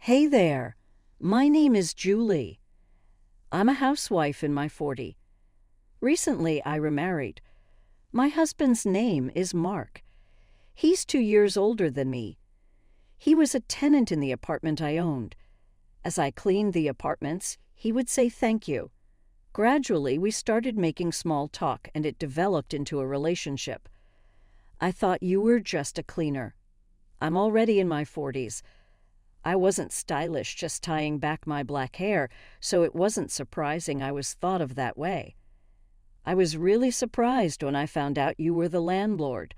Hey there, my name is Julie. I'm a housewife in my 40s. Recently, I remarried. My husband's name is Mark. He's 2 years older than me. He was a tenant in the apartment I owned. As I cleaned the apartments, he would say thank you. Gradually, we started making small talk, and it developed into a relationship. I thought you were just a cleaner. I'm already in my 40s. I wasn't stylish just tying back my black hair, so it wasn't surprising I was thought of that way. I was really surprised when I found out you were the landlord.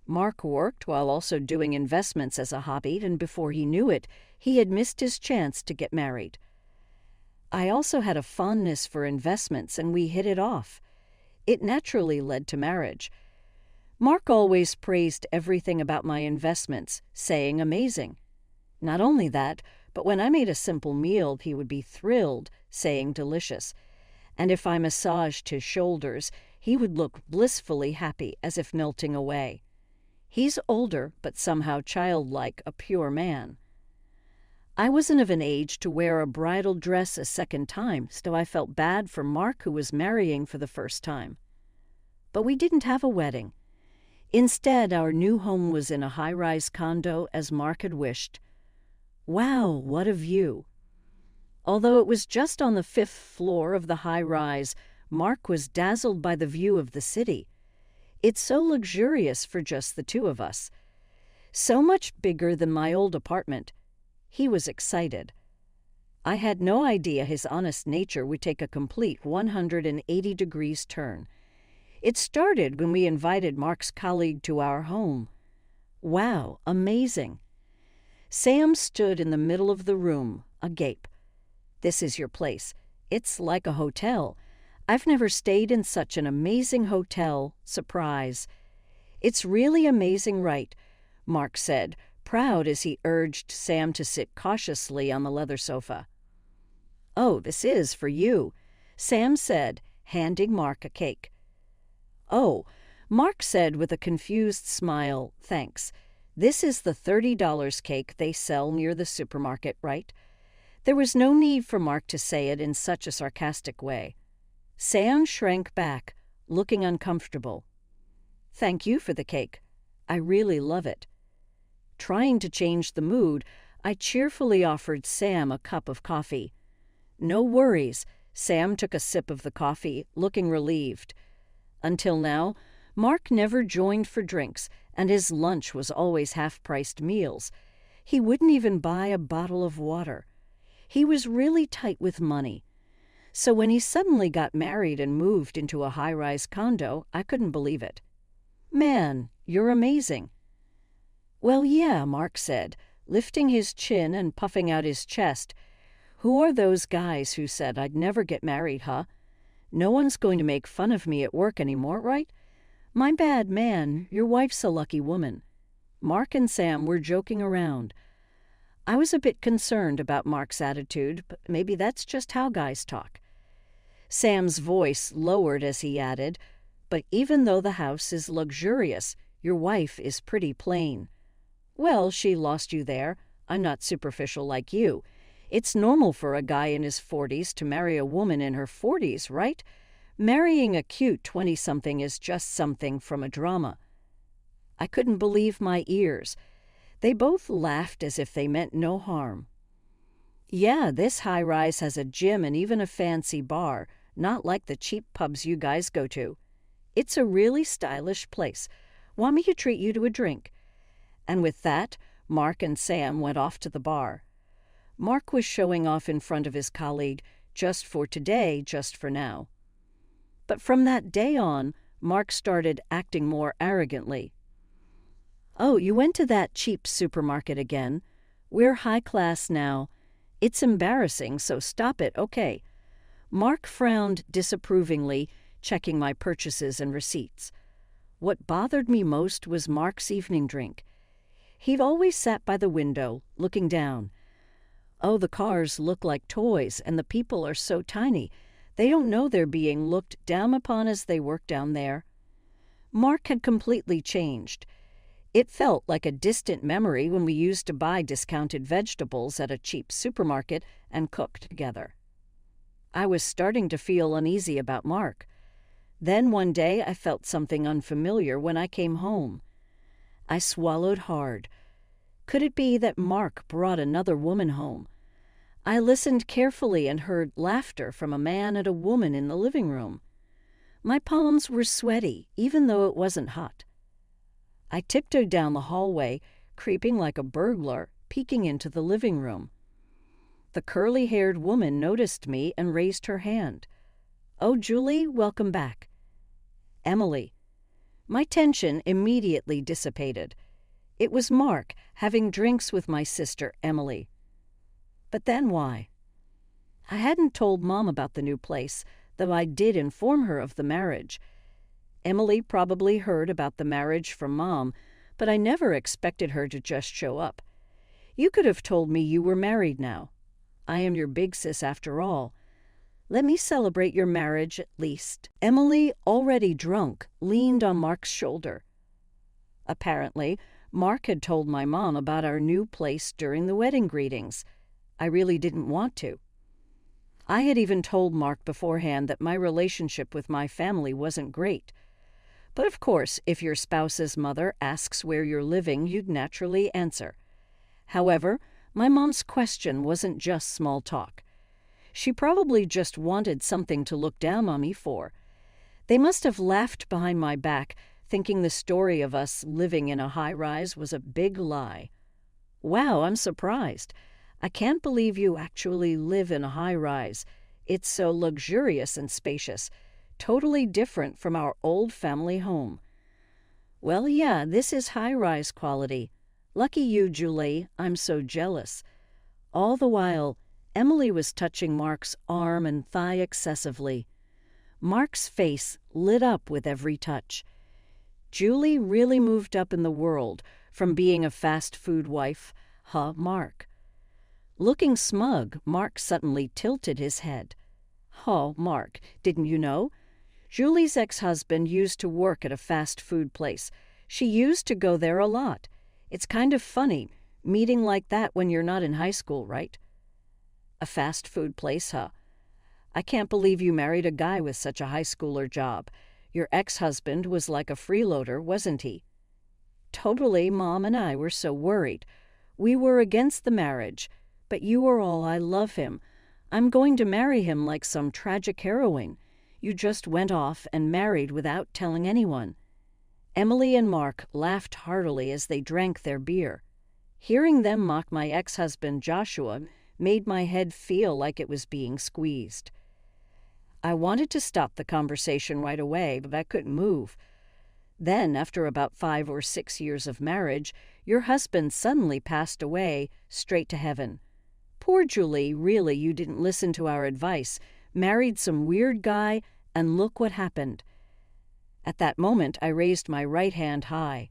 Mark worked while also doing investments as a hobby, and before he knew it, he had missed his chance to get married. I also had a fondness for investments, and we hit it off. It naturally led to marriage. Mark always praised everything about my investments, saying amazing. Not only that, but when I made a simple meal, he would be thrilled, saying delicious. And if I massaged his shoulders, he would look blissfully happy, as if melting away. He's older, but somehow childlike, a pure man. I wasn't of an age to wear a bridal dress a second time, so I felt bad for Mark, who was marrying for the first time. But we didn't have a wedding. Instead, our new home was in a high-rise condo, as Mark had wished. Wow, what a view! Although it was just on the 5th floor of the high-rise, Mark was dazzled by the view of the city. It's so luxurious for just the two of us. So much bigger than my old apartment. He was excited. I had no idea his honest nature would take a complete 180 degrees turn. It started when we invited Mark's colleague to our home. Wow, amazing! Sam stood in the middle of the room, agape. This is your place. It's like a hotel. I've never stayed in such an amazing hotel. Surprise. It's really amazing, right? Mark said, proud as he urged Sam to sit cautiously on the leather sofa. Oh, this is for you, Sam said, handing Mark a cake. Oh, Mark said with a confused smile, thanks. This is the $30 cake they sell near the supermarket, right? There was no need for Mark to say it in such a sarcastic way. Sam shrank back, looking uncomfortable. Thank you for the cake. I really love it. Trying to change the mood, I cheerfully offered Sam a cup of coffee. No worries, Sam took a sip of the coffee, looking relieved. Until now, Mark never joined for drinks, and his lunch was always half-priced meals. He wouldn't even buy a bottle of water. He was really tight with money. So when he suddenly got married and moved into a high-rise condo, I couldn't believe it. Man, you're amazing. Well, yeah, Mark said, lifting his chin and puffing out his chest. Who are those guys who said I'd never get married, huh? No one's going to make fun of me at work anymore, right? My bad, man, your wife's a lucky woman. Mark and Sam were joking around. I was a bit concerned about Mark's attitude, but maybe that's just how guys talk. Sam's voice lowered as he added, but even though the house is luxurious, your wife is pretty plain. Well, she lost you there. I'm not superficial like you. It's normal for a guy in his 40s to marry a woman in her 40s, right? Marrying a cute 20-something is just something from a drama. I couldn't believe my ears. They both laughed as if they meant no harm. Yeah, this high-rise has a gym and even a fancy bar, not like the cheap pubs you guys go to. It's a really stylish place. Want me to treat you to a drink? And with that, Mark and Sam went off to the bar. Mark was showing off in front of his colleague, just for today, just for now. But from that day on, Mark started acting more arrogantly. Oh, you went to that cheap supermarket again. We're high class now. It's embarrassing, so stop it, okay? Mark frowned disapprovingly, checking my purchases and receipts. What bothered me most was Mark's evening drink. He'd always sat by the window, looking down. Oh, the cars look like toys, and the people are so tiny. They don't know they're being looked down upon as they work down there. Mark had completely changed. It felt like a distant memory when we used to buy discounted vegetables at a cheap supermarket and cook together. I was starting to feel uneasy about Mark. Then one day I felt something unfamiliar when I came home. I swallowed hard. Could it be that Mark brought another woman home? I listened carefully and heard laughter from a man and a woman in the living room. My palms were sweaty, even though it wasn't hot. I tiptoed down the hallway, creeping like a burglar, peeking into the living room. The curly-haired woman noticed me and raised her hand. "Oh, Julie, welcome back." "Emily." My tension immediately dissipated. It was Mark having drinks with my sister, Emily. But then why? I hadn't told Mom about the new place, though I did inform her of the marriage. Emily probably heard about the marriage from Mom, but I never expected her to just show up. "You could have told me you were married now. I am your big sis after all. Let me celebrate your marriage at least." Emily, already drunk, leaned on Mark's shoulder. Apparently, Mark had told my mom about our new place during the wedding greetings. I really didn't want to. I had even told Mark beforehand that my relationship with my family wasn't great. But of course, if your spouse's mother asks where you're living, you'd naturally answer. However, my mom's question wasn't just small talk. She probably just wanted something to look down on me for. They must have laughed behind my back, thinking the story of us living in a high-rise was a big lie. "Wow, I'm surprised. I can't believe you actually live in a high-rise. It's so luxurious and spacious. Totally different from our old family home." "Well, yeah, this is high-rise quality. Lucky you, Julie. I'm so jealous." All the while, Emily was touching Mark's arm and thigh excessively. Mark's face lit up with every touch. Julie really moved up in the world from being a fast food wife, Mark. Looking smug, Mark suddenly tilted his head. "Oh, Mark, didn't you know? Julie's ex-husband used to work at a fast food place. She used to go there a lot. It's kind of funny, meeting like that when you're not in high school, right?" "A fast food place, huh? I can't believe you married a guy with such a high schooler job. Your ex-husband was like a freeloader, wasn't he?" "Totally, Mom and I were so worried. We were against the marriage, but you are all I love him. I'm going to marry him like some tragic heroine. You just went off and married without telling anyone." Emily and Mark laughed heartily as they drank their beer. Hearing them mock my ex-husband Joshua made my head feel like it was being squeezed. I wanted to stop the conversation right away, but I couldn't move. Then, after about 5 or 6 years of marriage, your husband suddenly passed away, straight to heaven. Poor Julie, really, you didn't listen to our advice, married some weird guy, and look what happened. At that moment, I raised my right hand high.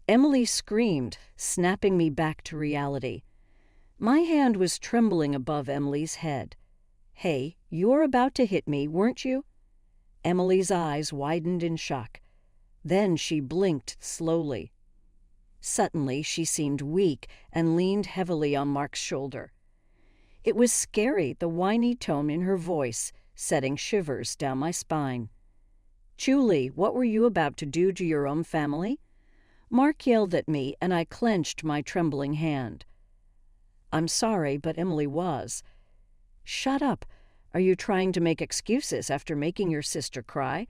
Emily screamed, snapping me back to reality. My hand was trembling above Emily's head. "Hey, you were about to hit me, weren't you?" Emily's eyes widened in shock. Then she blinked slowly. Suddenly, she seemed weak and leaned heavily on Mark's shoulder. It was scary, the whiny tone in her voice, setting shivers down my spine. "Julie, what were you about to do to your own family?" Mark yelled at me, and I clenched my trembling hand. "I'm sorry, but Emily was." "Shut up. Are you trying to make excuses after making your sister cry?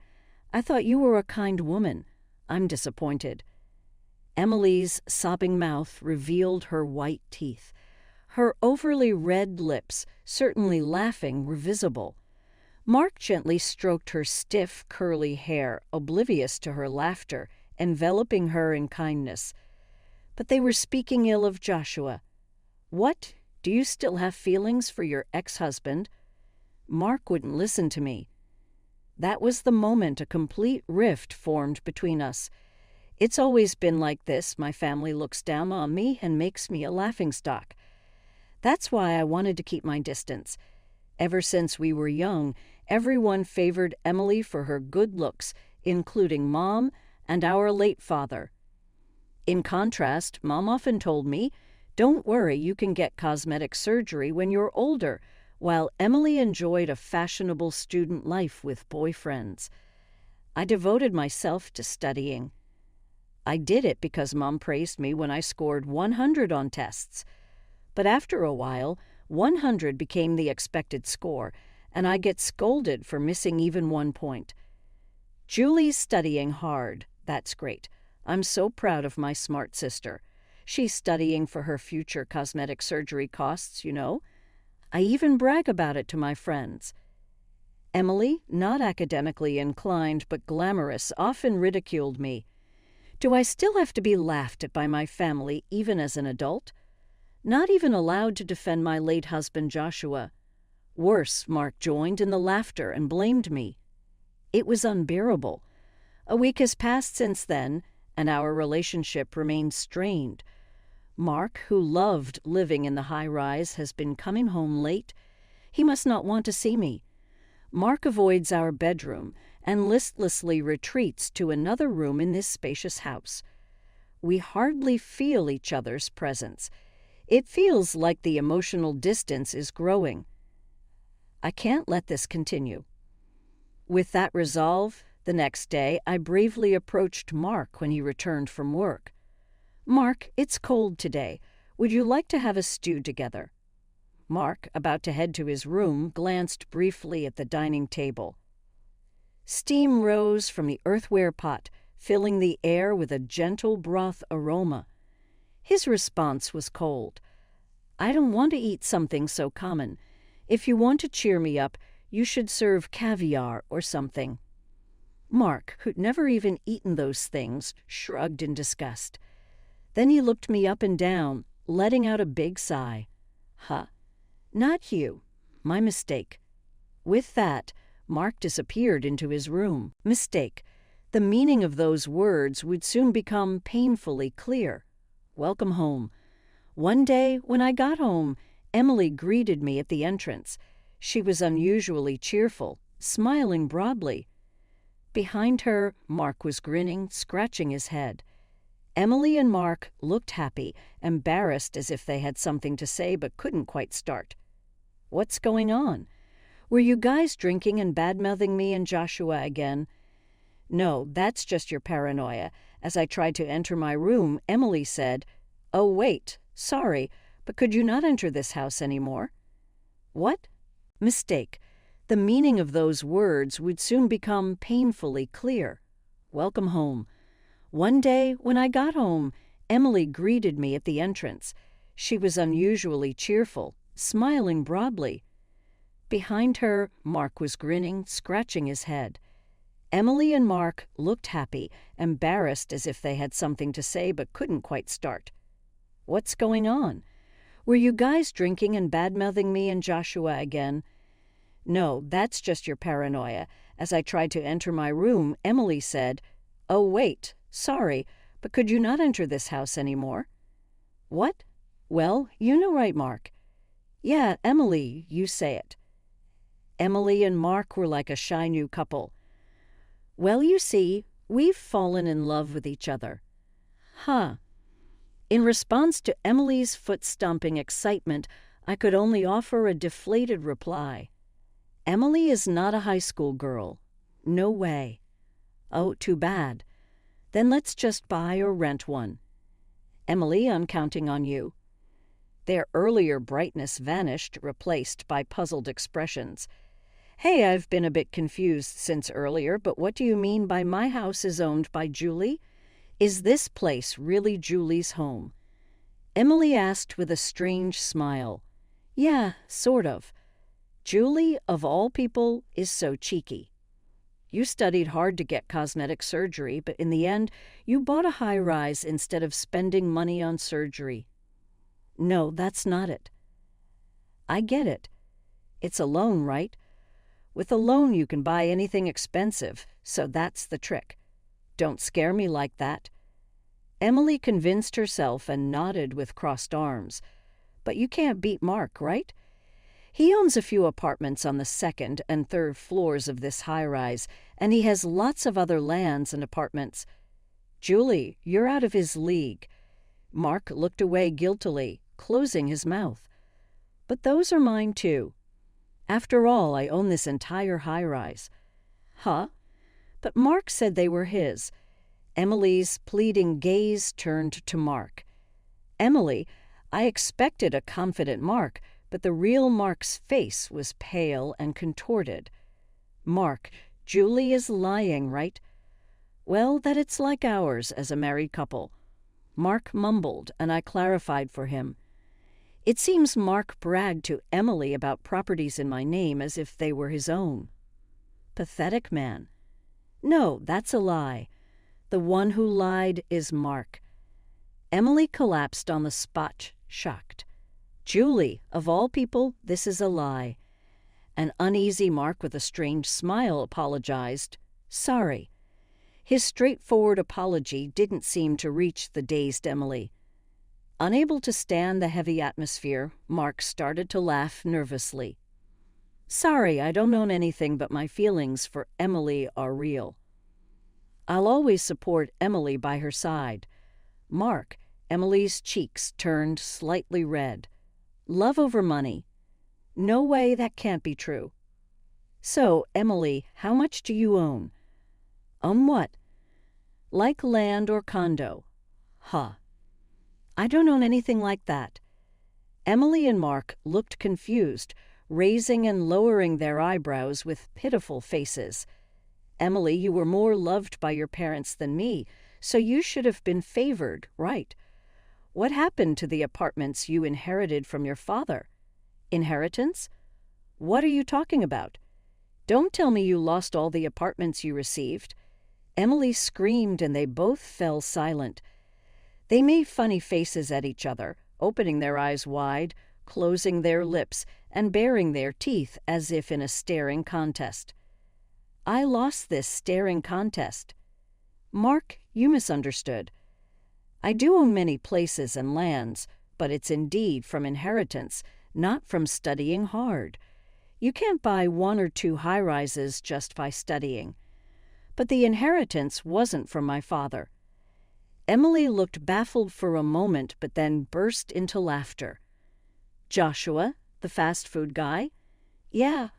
I thought you were a kind woman. I'm disappointed." Emily's sobbing mouth revealed her white teeth. Her overly red lips, certainly laughing, were visible. Mark gently stroked her stiff, curly hair, oblivious to her laughter, enveloping her in kindness. But they were speaking ill of Joshua. "What? Do you still have feelings for your ex-husband?" Mark wouldn't listen to me. That was the moment a complete rift formed between us. It's always been like this. My family looks down on me and makes me a laughingstock. That's why I wanted to keep my distance. Ever since we were young, everyone favored Emily for her good looks, including Mom and our late father. In contrast, Mom often told me, "Don't worry, you can get cosmetic surgery when you're older," while Emily enjoyed a fashionable student life with boyfriends. I devoted myself to studying. I did it because Mom praised me when I scored 100 on tests. But after a while, 100 became the expected score, and I get scolded for missing even 1 point. Julie's studying hard. That's great. I'm so proud of my smart sister. She's studying for her future cosmetic surgery costs, you know. I even brag about it to my friends. Emily, not academically inclined but glamorous, often ridiculed me. Do I still have to be laughed at by my family even as an adult? Not even allowed to defend my late husband Joshua. Worse, Mark joined in the laughter and blamed me. It was unbearable. A week has passed since then, and our relationship remains strained. Mark, who loved living in the high-rise, has been coming home late. He must not want to see me. Mark avoids our bedroom and listlessly retreats to another room in this spacious house. We hardly feel each other's presence. It feels like the emotional distance is growing. I can't let this continue. With that resolve, the next day I bravely approached Mark when he returned from work. "Mark, it's cold today. Would you like to have a stew together?" Mark, about to head to his room, glanced briefly at the dining table. Steam rose from the earthenware pot, filling the air with a gentle broth aroma. His response was cold. "I don't want to eat something so common. If you want to cheer me up, you should serve caviar or something." Mark, who'd never even eaten those things, shrugged in disgust. Then he looked me up and down, letting out a big sigh. "Huh. Not you. My mistake." With that, Mark disappeared into his room. Mistake. The meaning of those words would soon become painfully clear. Welcome home. One day, when I got home, Emily greeted me at the entrance. She was unusually cheerful, smiling broadly. Behind her, Mark was grinning, scratching his head. Emily and Mark looked happy, embarrassed as if they had something to say but couldn't quite start. "What's going on? Were you guys drinking and badmouthing me and Joshua again?" "No, that's just your paranoia. As I tried to enter my room, Emily said, 'Oh, wait, sorry, but could you not enter this house anymore?'" What? Mistake. The meaning of those words would soon become painfully clear. Welcome home. One day, when I got home, Emily greeted me at the entrance. She was unusually cheerful, smiling broadly. Behind her, Mark was grinning, scratching his head. Emily and Mark looked happy, embarrassed as if they had something to say but couldn't quite start. "What's going on? Were you guys drinking and badmouthing me and Joshua again?" "No, that's just your paranoia. As I tried to enter my room, Emily said, 'Oh, wait, sorry, but could you not enter this house anymore?'" What? Well, you know right, Mark. "Yeah, Emily, you say it." Emily and Mark were like a shy new couple. "Well, you see, we've fallen in love with each other." Huh. In response to Emily's foot-stomping excitement, I could only offer a deflated reply. "Emily is not a high school girl. No way." "Oh, too bad. Then let's just buy or rent one." "Emily, I'm counting on you." Their earlier brightness vanished, replaced by puzzled expressions. "Hey, I've been a bit confused since earlier, but what do you mean by my house is owned by Julie? Is this place really Julie's home?" Emily asked with a strange smile. "Yeah, sort of. Julie, of all people, is so cheeky. You studied hard to get cosmetic surgery, but in the end, you bought a high-rise instead of spending money on surgery." "No, that's not it." "I get it. It's a loan, right? With a loan, you can buy anything expensive, so that's the trick. Don't scare me like that." Emily convinced herself and nodded with crossed arms. "But you can't beat Mark, right? He owns a few apartments on the second and third floors of this high-rise, and he has lots of other lands and apartments." Julie, you're out of his league. Mark looked away guiltily, closing his mouth. But those are mine too. After all, I own this entire high-rise. Huh? But Mark said they were his. Emily's pleading gaze turned to Mark. Emily, I expected a confident Mark, but the real Mark's face was pale and contorted. Mark, Julie is lying, right? Well, that it's like ours as a married couple. Mark mumbled, and I clarified for him. It seems Mark bragged to Emily about properties in my name as if they were his own. Pathetic man. No, that's a lie. The one who lied is Mark. Emily collapsed on the spot, shocked. Julie, of all people, this is a lie. An uneasy Mark with a strange smile apologized. Sorry. His straightforward apology didn't seem to reach the dazed Emily. Unable to stand the heavy atmosphere, Mark started to laugh nervously. Sorry, I don't own anything, but my feelings for Emily are real. I'll always support Emily by her side. Mark, Emily's cheeks turned slightly red. Love over money. No way, that can't be true. So, Emily, how much do you own? Own what? Like land or condo. Huh. I don't own anything like that. Emily and Mark looked confused, raising and lowering their eyebrows with pitiful faces. Emily, you were more loved by your parents than me, so you should have been favored, right? What happened to the apartments you inherited from your father? Inheritance? What are you talking about? Don't tell me you lost all the apartments you received. Emily screamed and they both fell silent. They made funny faces at each other, opening their eyes wide, closing their lips, and baring their teeth as if in a staring contest. I lost this staring contest. Mark, you misunderstood. I do own many places and lands, but it's indeed from inheritance, not from studying hard. You can't buy 1 or 2 high-rises just by studying. But the inheritance wasn't from my father. Emily looked baffled for a moment, but then burst into laughter. Joshua, the fast food guy? Yeah,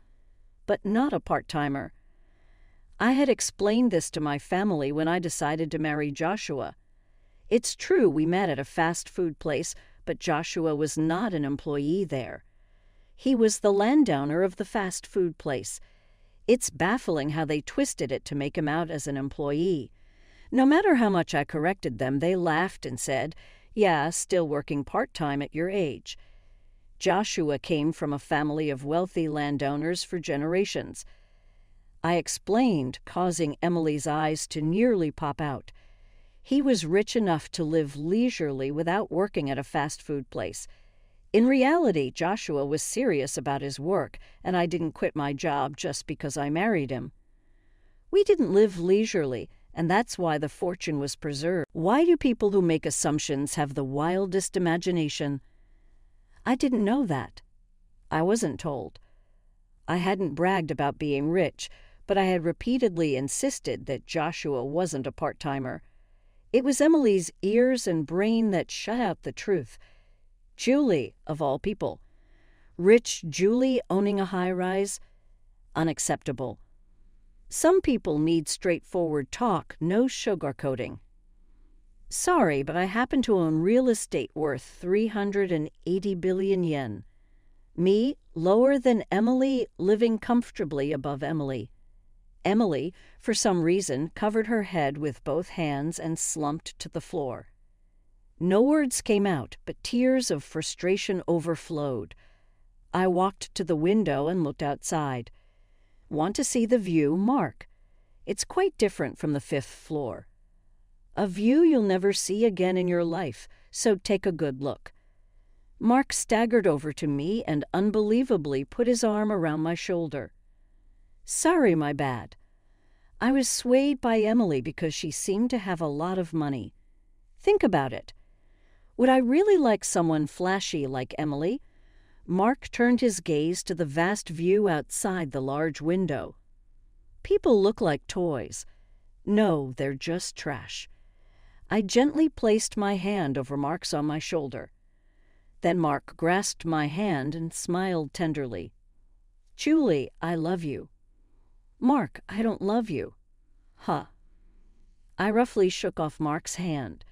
but not a part-timer. I had explained this to my family when I decided to marry Joshua. It's true we met at a fast food place, but Joshua was not an employee there. He was the landowner of the fast food place. It's baffling how they twisted it to make him out as an employee. No matter how much I corrected them, they laughed and said, yeah, still working part-time at your age. Joshua came from a family of wealthy landowners for generations. I explained, causing Emily's eyes to nearly pop out. He was rich enough to live leisurely without working at a fast food place. In reality, Joshua was serious about his work, and I didn't quit my job just because I married him. We didn't live leisurely, and that's why the fortune was preserved. Why do people who make assumptions have the wildest imagination? I didn't know that. I wasn't told. I hadn't bragged about being rich, but I had repeatedly insisted that Joshua wasn't a part-timer. It was Emily's ears and brain that shut out the truth. Julie, of all people. Rich Julie owning a high-rise? Unacceptable. Some people need straightforward talk, no sugarcoating. Sorry, but I happen to own real estate worth 380 billion yen. Me, lower than Emily, living comfortably above Emily. Emily, for some reason, covered her head with both hands and slumped to the floor. No words came out, but tears of frustration overflowed. I walked to the window and looked outside. Want to see the view, Mark? It's quite different from the 5th floor. A view you'll never see again in your life, so take a good look. Mark staggered over to me and unbelievably put his arm around my shoulder. Sorry, my bad. I was swayed by Emily because she seemed to have a lot of money. Think about it. Would I really like someone flashy like Emily? Mark turned his gaze to the vast view outside the large window. People look like toys. No, they're just trash. I gently placed my hand over Mark's on my shoulder. Then Mark grasped my hand and smiled tenderly. "Julie, I love you." "Mark, I don't love you." "Huh." I roughly shook off Mark's hand.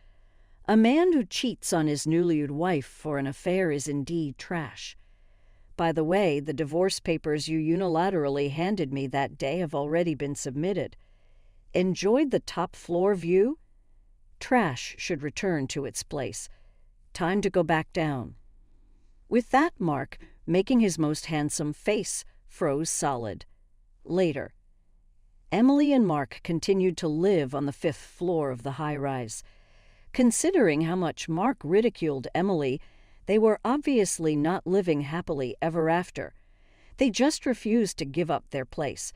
A man who cheats on his newlywed wife for an affair is indeed trash. By the way, the divorce papers you unilaterally handed me that day have already been submitted. Enjoyed the top floor view? Trash should return to its place. Time to go back down. With that, Mark, making his most handsome face, froze solid. Later. Emily and Mark continued to live on the 5th floor of the high-rise. Considering how much Mark ridiculed Emily, they were obviously not living happily ever after. They just refused to give up their place.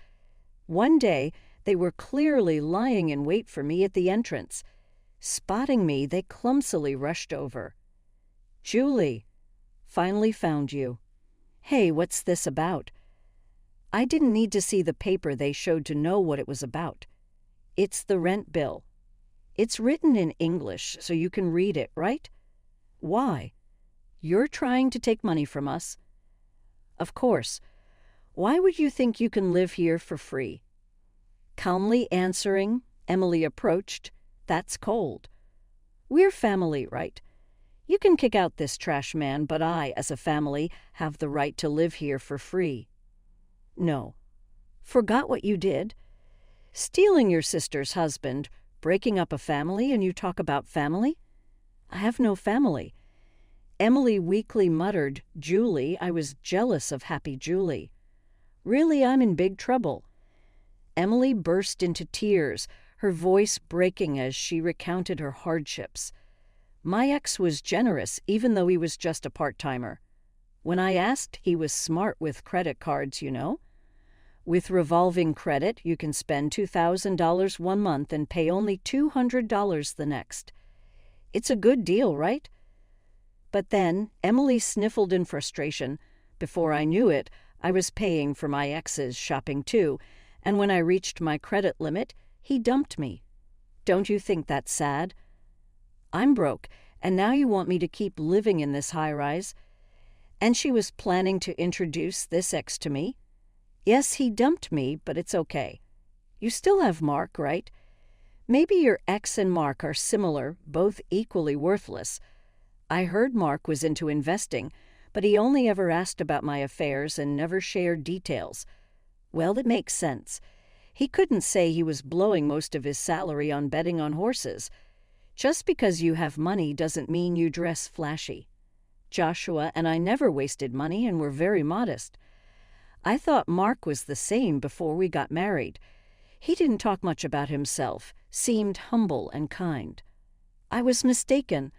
One day, they were clearly lying in wait for me at the entrance. Spotting me, they clumsily rushed over. "Julie, finally found you. Hey, what's this about?" I didn't need to see the paper they showed to know what it was about. "It's the rent bill. It's written in English, so you can read it, right?" "Why? You're trying to take money from us?" "Of course. Why would you think you can live here for free?" Calmly answering, Emily approached. "That's cold. We're family, right? You can kick out this trash man, but I, as a family, have the right to live here for free." "No. Forgot what you did? Stealing your sister's husband, breaking up a family, and you talk about family? I have no family." Emily weakly muttered, "Julie, I was jealous of happy Julie. Really, I'm in big trouble." Emily burst into tears, her voice breaking as she recounted her hardships. "My ex was generous, even though he was just a part-timer. When I asked, he was smart with credit cards, you know. With revolving credit, you can spend $2,000 one month and pay only $200 the next. It's a good deal, right?" But then Emily sniffled in frustration. Before I knew it, I was paying for my ex's shopping too, and when I reached my credit limit, he dumped me. Don't you think that's sad? I'm broke, and now you want me to keep living in this high-rise? And she was planning to introduce this ex to me? Yes, he dumped me, but it's okay. You still have Mark, right? Maybe your ex and Mark are similar, both equally worthless. I heard Mark was into investing, but he only ever asked about my affairs and never shared details. Well, it makes sense. He couldn't say he was blowing most of his salary on betting on horses. Just because you have money doesn't mean you dress flashy. Joshua and I never wasted money and were very modest. I thought Mark was the same before we got married. He didn't talk much about himself, seemed humble and kind. I was mistaken.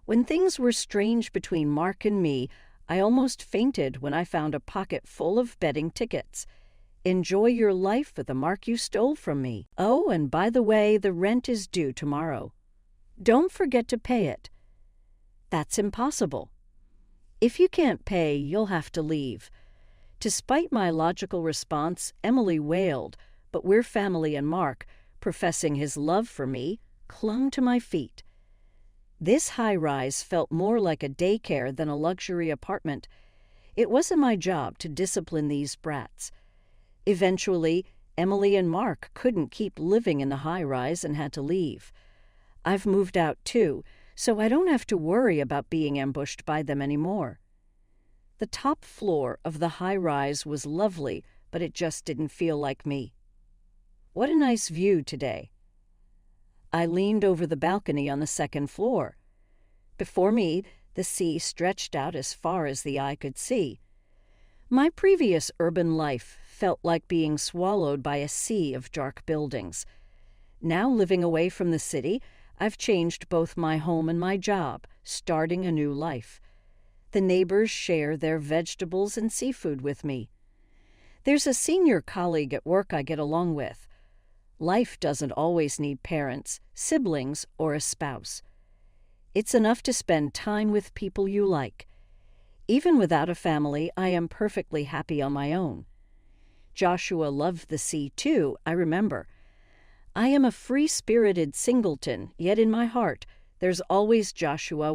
When things were strange between Mark and me, I almost fainted when I found a pocket full of betting tickets. Enjoy your life with the Mark you stole from me. Oh, and by the way, the rent is due tomorrow. Don't forget to pay it. That's impossible. If you can't pay, you'll have to leave. Despite my logical response, Emily wailed, but we're family, and Mark, professing his love for me, clung to my feet. This high-rise felt more like a daycare than a luxury apartment. It wasn't my job to discipline these brats. Eventually, Emily and Mark couldn't keep living in the high-rise and had to leave. I've moved out too, so I don't have to worry about being ambushed by them anymore. The top floor of the high-rise was lovely, but it just didn't feel like me. What a nice view today. I leaned over the balcony on the 2nd floor. Before me, the sea stretched out as far as the eye could see. My previous urban life felt like being swallowed by a sea of dark buildings. Now, living away from the city, I've changed both my home and my job, starting a new life. The neighbors share their vegetables and seafood with me. There's a senior colleague at work I get along with. Life doesn't always need parents, siblings, or a spouse. It's enough to spend time with people you like. Even without a family, I am perfectly happy on my own. Joshua loved the sea too, I remember. I am a free-spirited singleton, yet in my heart there's always Joshua